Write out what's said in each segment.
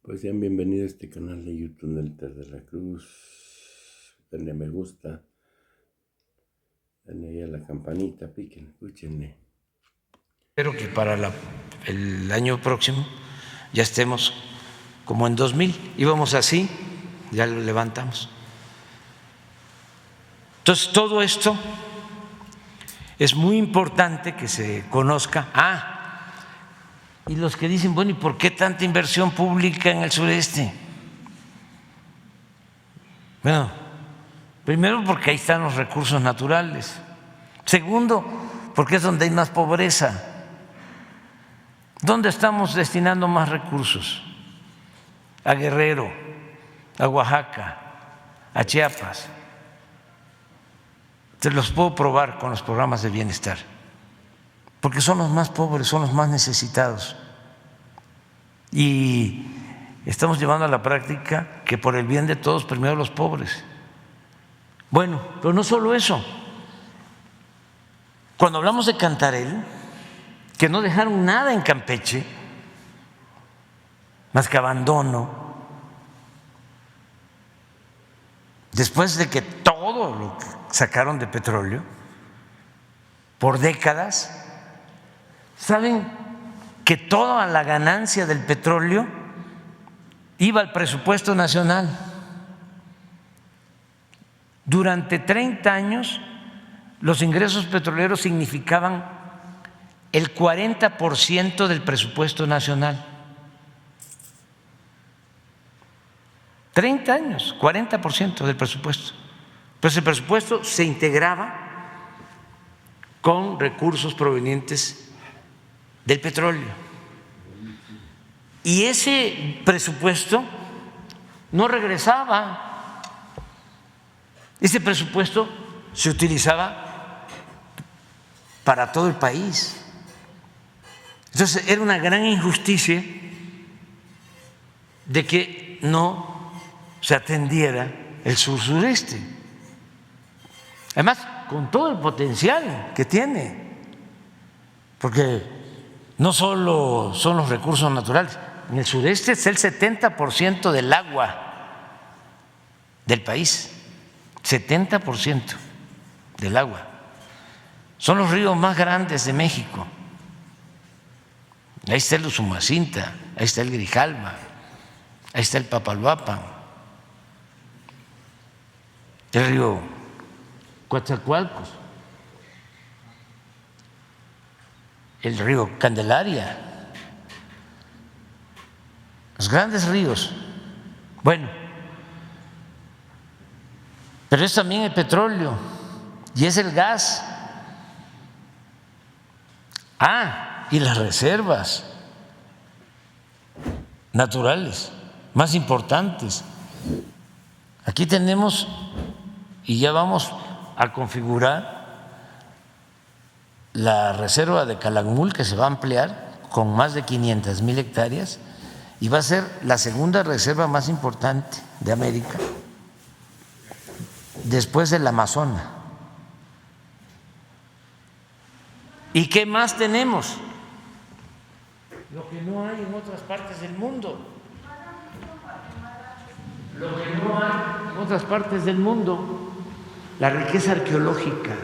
Pues sean bienvenidos a este canal de YouTube Nelter de la Cruz. Denle me gusta. Denle ahí a la campanita, piquen, escúchenle. Espero que para el año próximo ya estemos como en 2000. Íbamos así, ya lo levantamos. Entonces, todo esto es muy importante que se conozca. Y los que dicen, bueno, ¿y por qué tanta inversión pública en el sureste? Bueno, primero porque ahí están los recursos naturales. Segundo, porque es donde hay más pobreza. ¿Dónde estamos destinando más recursos? A Guerrero, a Oaxaca, a Chiapas. Se los puedo probar con los programas de bienestar, porque son los más pobres, son los más necesitados. Y estamos llevando a la práctica que por el bien de todos, primero los pobres. Bueno, pero no solo eso. Cuando hablamos de Cantarell, que no dejaron nada en Campeche, más que abandono, después de que todo lo que sacaron de petróleo por décadas, ¿saben que toda la ganancia del petróleo iba al presupuesto nacional? Durante 30 años los ingresos petroleros significaban el 40% del presupuesto nacional. 30 años, 40% del presupuesto. Pues el presupuesto se integraba con recursos provenientes del petróleo. Y ese presupuesto no regresaba. Ese presupuesto se utilizaba para todo el país. Entonces era una gran injusticia de que no se atendiera el sur-sureste. Además, con todo el potencial que tiene, porque no solo son los recursos naturales, en el sureste es el 70% del agua del país, 70% del agua. Son los ríos más grandes de México. Ahí está el Usumacinta, ahí está el Grijalva, ahí está el Papaloapan, el río Coatzacoalcos, el río Candelaria, los grandes ríos. Bueno, pero es también el petróleo y es el gas. Y las reservas naturales más importantes. Aquí tenemos, y ya vamos a configurar la reserva de Calakmul, que se va a ampliar con más de 500,000 hectáreas y va a ser la segunda reserva más importante de América después del Amazonas. ¿Y qué más tenemos? Lo que no hay en otras partes del mundo. Lo que no hay en otras partes del mundo, la riqueza arqueológica.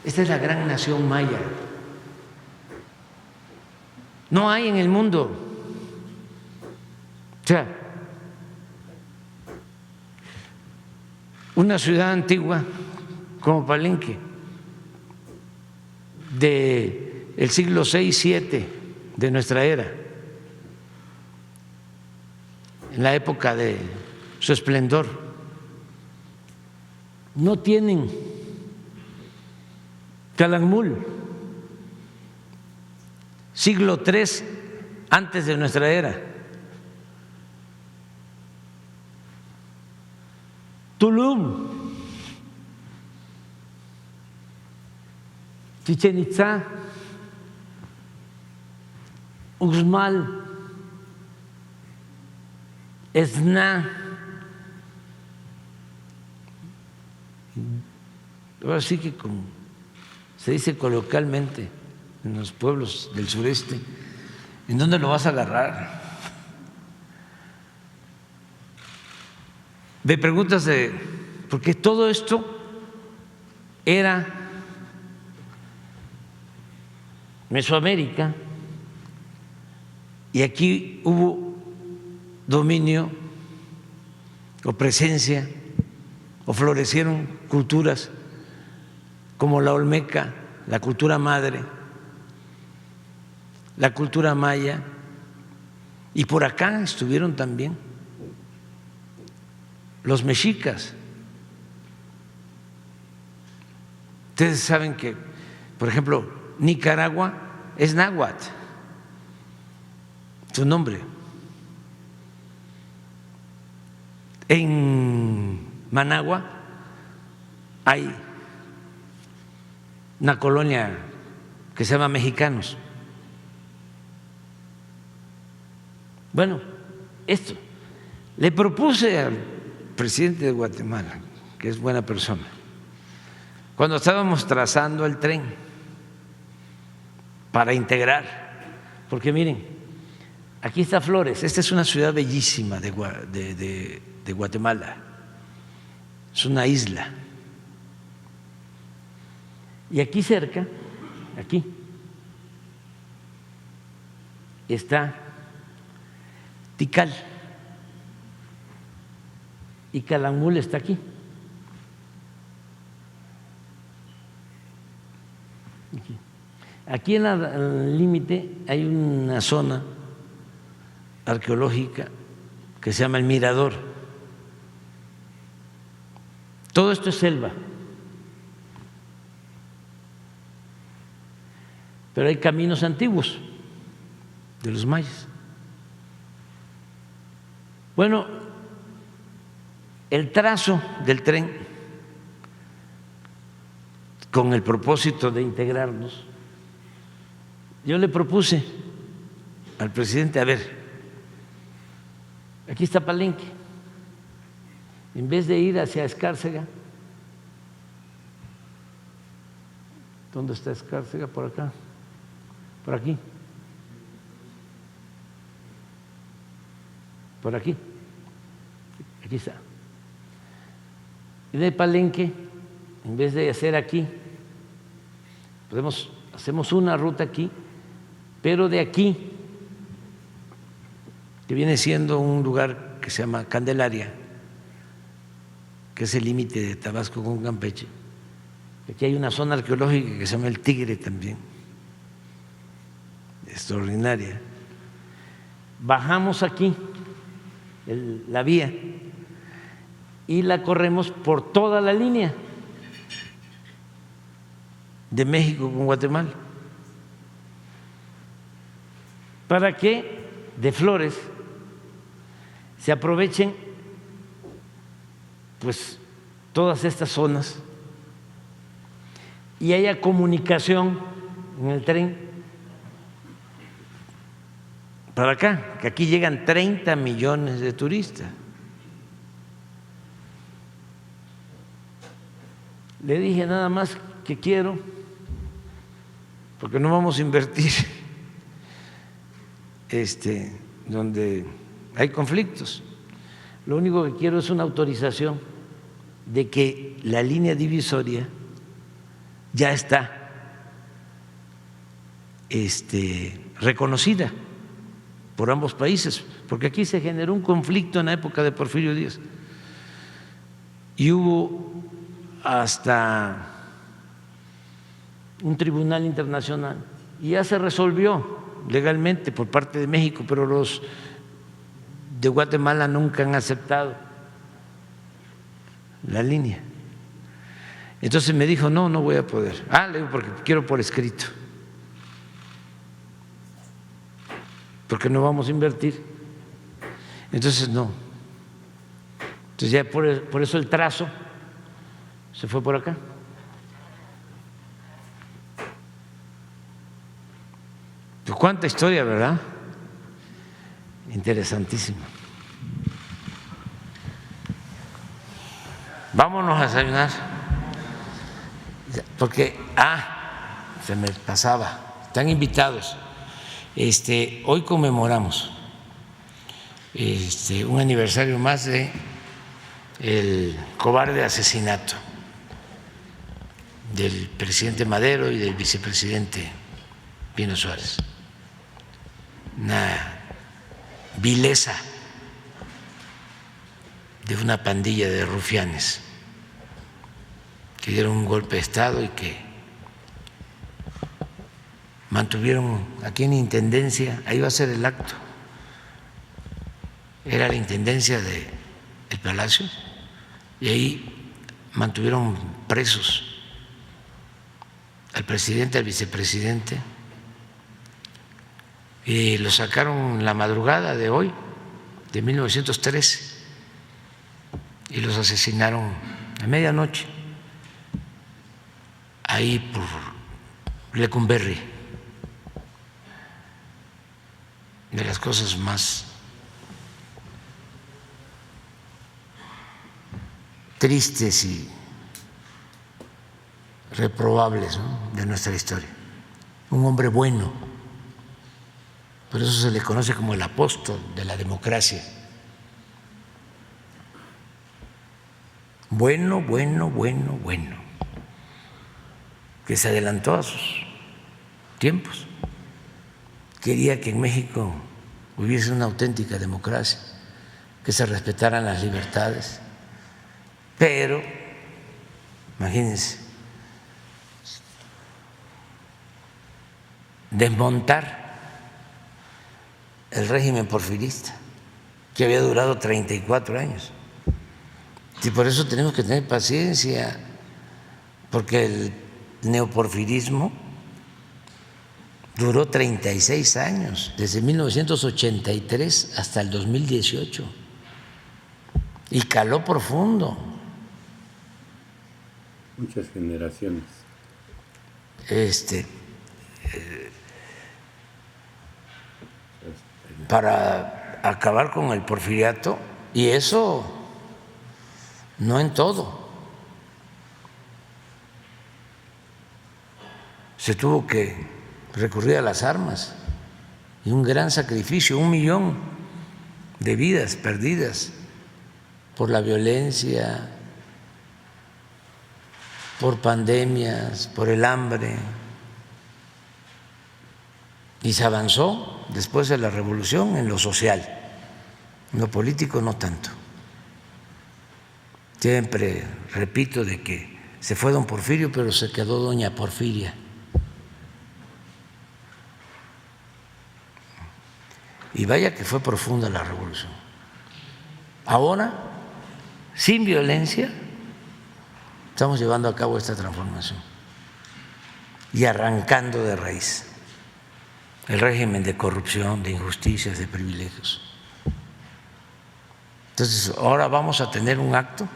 Esta es la gran nación maya. No hay en el mundo. O sea, una ciudad antigua como Palenque, del siglo VI, VII de nuestra era, en la época de su esplendor, no tienen Calakmul, siglo III antes de nuestra era. Tulum, Chichén Itzá, Uxmal, Esná, ahora sí que como se dice coloquialmente en los pueblos del sureste, ¿en dónde lo vas a agarrar? me preguntas porque todo esto era Mesoamérica y aquí hubo dominio o presencia o florecieron culturas como la olmeca, la cultura madre, la cultura maya, y por acá estuvieron también los mexicas. Ustedes saben que, por ejemplo, Nicaragua es náhuatl, su nombre. En Managua hay una colonia que se llama Mexicanos. Bueno, esto le propuse al presidente de Guatemala, que es buena persona, cuando estábamos trazando el tren para integrar, porque miren, aquí está Flores, esta es una ciudad bellísima de Guatemala, es una isla, y aquí cerca, aquí, está Tikal, y Calakmul está aquí. Aquí en el límite hay una zona arqueológica que se llama el Mirador. Todo esto es selva, pero hay caminos antiguos de los mayas. Bueno, el trazo del tren, con el propósito de integrarnos, yo le propuse al presidente, a ver, aquí está Palenque, en vez de ir hacia Escárcega, ¿dónde está Escárcega? Por acá, por aquí, por aquí, aquí está. Y de Palenque, en vez de hacer aquí, hacemos una ruta aquí, pero de aquí, que viene siendo un lugar que se llama Candelaria, que es el límite de Tabasco con Campeche. Aquí hay una zona arqueológica que se llama el Tigre también, extraordinaria. Bajamos aquí la vía y la corremos por toda la línea de México con Guatemala, para que de Flores se aprovechen pues todas estas zonas y haya comunicación en el tren para acá, que aquí llegan 30 millones de turistas. Le dije nada más que quiero, porque no vamos a invertir donde hay conflictos. Lo único que quiero es una autorización de que la línea divisoria ya está reconocida por ambos países, porque aquí se generó un conflicto en la época de Porfirio Díaz y hubo hasta un tribunal internacional y ya se resolvió legalmente por parte de México, pero los de Guatemala nunca han aceptado la línea. Entonces me dijo, no voy a poder. Le digo, porque quiero por escrito, porque no vamos a invertir. Entonces no. Entonces ya por eso el trazo se fue por acá. Pues cuánta historia, ¿verdad? Interesantísimo. Vámonos a desayunar, porque se me pasaba, están invitados. Hoy conmemoramos un aniversario más de el cobarde asesinato del presidente Madero y del vicepresidente Pino Suárez. Una vileza de una pandilla de rufianes que dieron un golpe de Estado y que mantuvieron aquí en Intendencia, ahí va a ser el acto, era la Intendencia del Palacio, y ahí mantuvieron presos al presidente, al vicepresidente, y lo sacaron la madrugada de hoy, de 1913, y los asesinaron a medianoche, ahí por Lecumberri, de las cosas más tristes y reprobables, ¿no?, de nuestra historia. Un hombre bueno, por eso se le conoce como el apóstol de la democracia. Bueno, que se adelantó a sus tiempos. Quería que en México hubiese una auténtica democracia, que se respetaran las libertades, pero imagínense, desmontar el régimen porfirista, que había durado 34 años. Y por eso tenemos que tener paciencia, porque el neoporfirismo duró 36 años, desde 1983 hasta el 2018, y caló profundo. Muchas generaciones. Para acabar con el porfiriato, y eso no en todo. Se tuvo que recurrir a las armas y un gran sacrificio, 1 millón de vidas perdidas por la violencia, por pandemias, por el hambre. Y se avanzó después de la revolución en lo social, en lo político no tanto. Siempre repito de que se fue don Porfirio, pero se quedó doña Porfiria. Y vaya que fue profunda la revolución. Ahora, sin violencia, estamos llevando a cabo esta transformación y arrancando de raíz el régimen de corrupción, de injusticias, de privilegios. Entonces, ahora vamos a tener un acto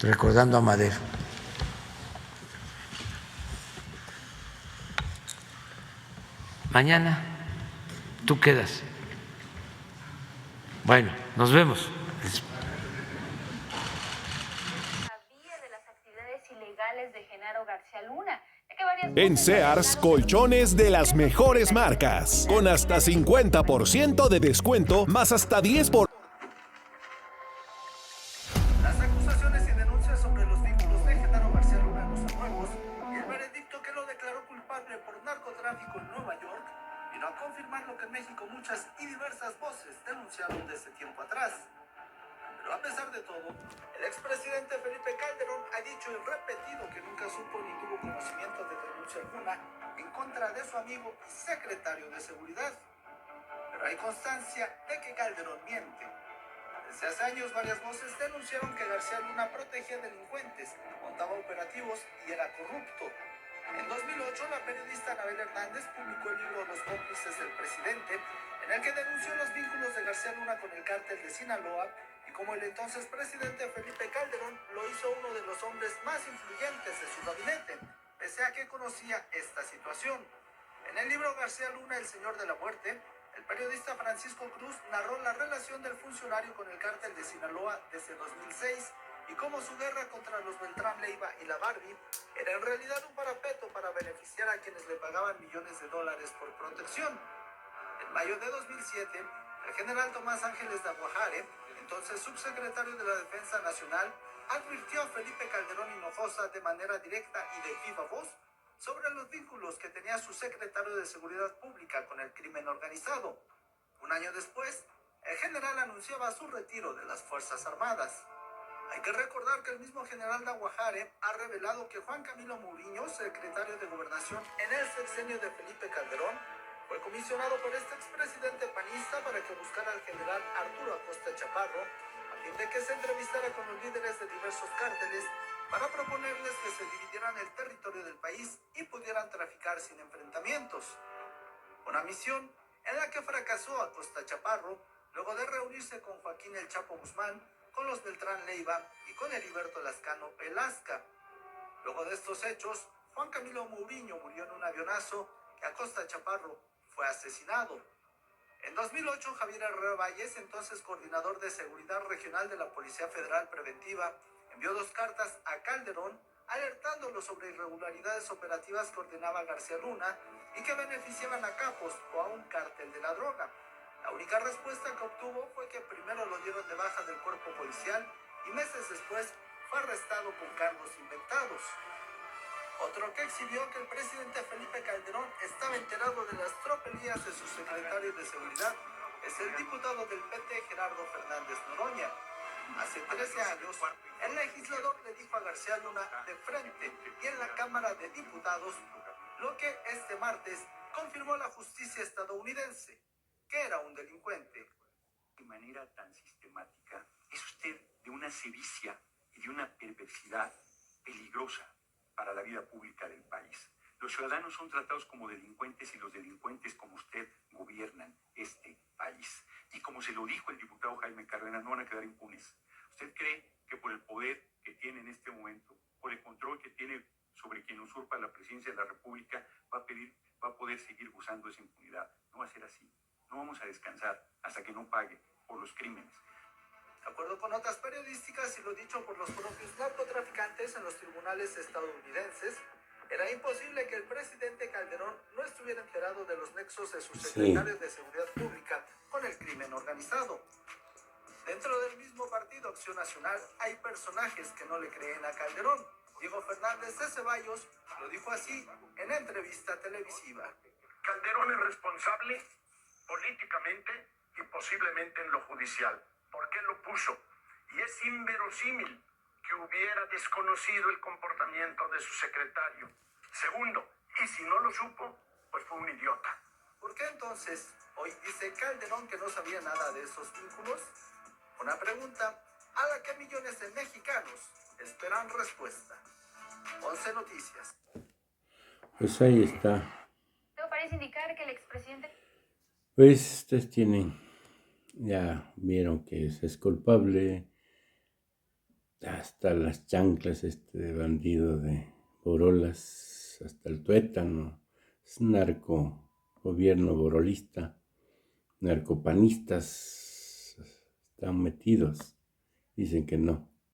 recordando a Madero. Mañana tú quedas. Bueno, nos vemos. En Sears, colchones de las mejores marcas, con hasta 50% de descuento, más hasta 10%. Las acusaciones y denuncias sobre los vínculos de Genaro García Luna no son nuevos, y el veredicto que lo declaró culpable por narcotráfico en Nueva York vino a confirmar lo que en México muchas y diversas voces denunciaron desde tiempo atrás. Pero a pesar de todo, el expresidente Felipe Calderón ha dicho y repetido que nunca supo ni tuvo conocimiento de denuncia alguna en contra de su amigo y secretario de Seguridad. Pero hay constancia de que Calderón miente. Desde hace años varias voces denunciaron que García Luna protegía delincuentes, montaba operativos y era corrupto. En 2008, la periodista Anabel Hernández publicó el libro Los cómplices del presidente, en el que denunció los vínculos de García Luna con el cártel de Sinaloa, y como el entonces presidente Felipe Calderón lo hizo uno de los hombres más influyentes de su gabinete, pese a que conocía esta situación. En el libro García Luna, el señor de la muerte, el periodista Francisco Cruz narró la relación del funcionario con el cártel de Sinaloa desde 2006 y cómo su guerra contra los Beltrán Leiva y la Barbie era en realidad un parapeto para beneficiar a quienes le pagaban millones de dólares por protección. En mayo de 2007, El general Tomás Ángeles de Aguajare, entonces subsecretario de la Defensa Nacional, advirtió a Felipe Calderón Hinojosa de manera directa y de viva voz sobre los vínculos que tenía su secretario de Seguridad Pública con el crimen organizado. Un año después, el general anunciaba su retiro de las Fuerzas Armadas. Hay que recordar que el mismo general de Aguajare ha revelado que Juan Camilo Mourinho, secretario de Gobernación en el sexenio de Felipe Calderón, fue comisionado por este expresidente panista para que buscara al general Arturo Acosta Chaparro, a fin de que se entrevistara con los líderes de diversos cárteles para proponerles que se dividieran el territorio del país y pudieran traficar sin enfrentamientos. Una misión en la que fracasó Acosta Chaparro, luego de reunirse con Joaquín El Chapo Guzmán, con los Beltrán Leiva y con Heriberto Lascano Pelasca. Luego de estos hechos, Juan Camilo Mourinho murió en un avionazo que Acosta Chaparro fue asesinado. En 2008, Javier Herrera Valles, entonces coordinador de Seguridad Regional de la Policía Federal Preventiva, envió 2 cartas a Calderón alertándolo sobre irregularidades operativas que ordenaba García Luna y que beneficiaban a capos o a un cártel de la droga. La única respuesta que obtuvo fue que primero lo dieron de baja del cuerpo policial y meses después fue arrestado con cargos inventados. Otro que exhibió que el presidente Felipe Calderón estaba enterado de las tropelías de su secretario de Seguridad es el diputado del PT Gerardo Fernández Noroña. Hace 13 años, el legislador le dijo a García Luna de frente y en la Cámara de Diputados lo que este martes confirmó la justicia estadounidense, que era un delincuente. De manera tan sistemática, es usted de una sevicia y de una perversidad peligrosa para la vida pública del país. Los ciudadanos son tratados como delincuentes y los delincuentes como usted gobiernan este país. Y como se lo dijo el diputado Jaime Cárdenas, no van a quedar impunes. ¿Usted cree que por el poder que tiene en este momento, por el control que tiene sobre quien usurpa la presidencia de la República, va a poder seguir gozando esa impunidad? No va a ser así. No vamos a descansar hasta que no pague por los crímenes. De acuerdo con notas periodísticas y lo dicho por los propios narcotraficantes en los tribunales estadounidenses, era imposible que el presidente Calderón no estuviera enterado de los nexos de su secretario de Seguridad Pública con el crimen organizado. Dentro del mismo partido Acción Nacional hay personajes que no le creen a Calderón. Diego Fernández de Ceballos lo dijo así en entrevista televisiva. Calderón es responsable políticamente y posiblemente en lo judicial. ¿Por qué lo puso? Y es inverosímil que hubiera desconocido el comportamiento de su secretario. Segundo, y si no lo supo, pues fue un idiota. ¿Por qué entonces hoy dice Calderón que no sabía nada de esos vínculos? Una pregunta a la que millones de mexicanos esperan respuesta. 11 Noticias. Pues ahí está. Todo parece indicar que el expresidente... Pues ustedes ya vieron que es culpable, hasta las chanclas de bandido de Borolas, hasta el tuétano, es narco gobierno borolista, narcopanistas están metidos, dicen que no,